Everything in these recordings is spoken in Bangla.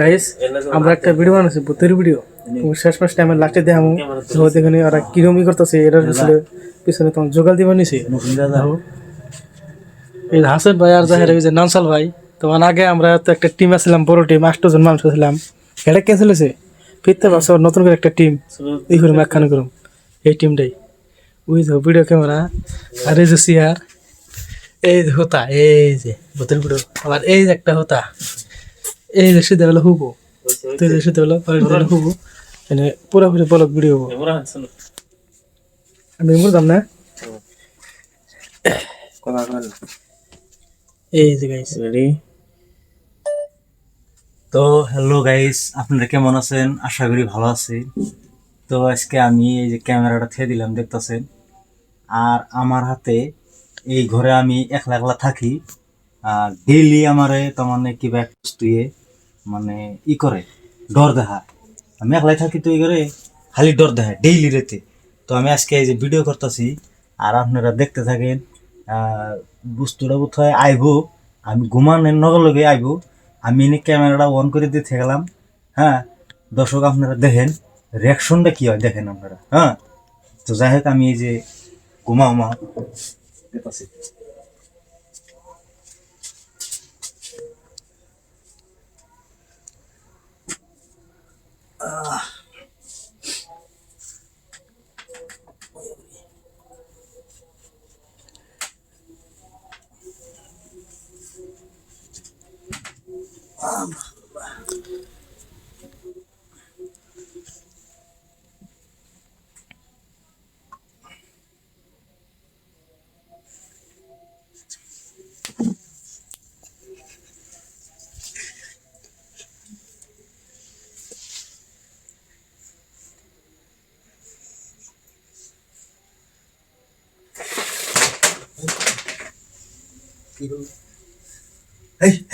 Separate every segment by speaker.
Speaker 1: গাইস আমরা একটা ভিডিও বানাইছি ভূতের ভিডিও শেষ মাস টাইমে লাস্টে দেখামু তো দেখুন ওরা কিরমি করতেছে এটার পিছনে তোমার জোগাল দিবা নিছে এই হাসান ভাই আর জাহের এই যে নানসাল ভাই তোমার আগে আমরা তো একটা টিম আছিলাম বড় টিম 8 জন মানুষ ছিলাম এটা কে চলেছে ফিরতে পারছো নতুন করে একটা টিম এই করে একখানে করুম এই টিমটাই ওই যে ভিডিও ক্যামেরা আর এই যে সিয়ার এই যে হোতা এই যে ভূতের ভিডিও আবার এই যে একটা হোতা এই যে সিধা হলো হুবো তুই যে সিধা হলো পরে হুবো মানে পুরোপুরি ব্লগ ভিডিও হবো আমি বলতাম না এই যে গাইস রেডি।
Speaker 2: তো হ্যালো গাইস, আপনারা কেমন আছেন? আশা করি ভালো আছি। তো আজকে আমি এই যে ক্যামেরাটা থিয়ে দিলাম দেখতেছেন, আর আমার হাতে এই ঘরে আমি একলা একলা থাকি। আর ডেইলি আমারে তো মানে কিবা এক বস্তুয়ে মানে করে ডর দেখা। আমি একলাই থাকি তো এই ঘরে খালি ডর দেখা ডেইলি রেতে। তো আমি আজকে এই যে ভিডিও করতেছি আর আপনারা দেখতে থাকেন। বস্তুটা কোথায় আইবো, আমি ঘুমানোর লগে লগে আইবো। আমি এনে ক্যামেরাটা অন করে দিতে গেলাম। হ্যাঁ দর্শক, আপনারা দেখেন রিয়াকশনটা কি হয়, দেখেন আপনারা। হ্যাঁ তো যাই হোক, আমি এই যে ঘুমা দেখতেছি।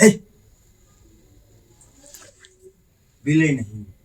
Speaker 2: এই বিলেই नहीं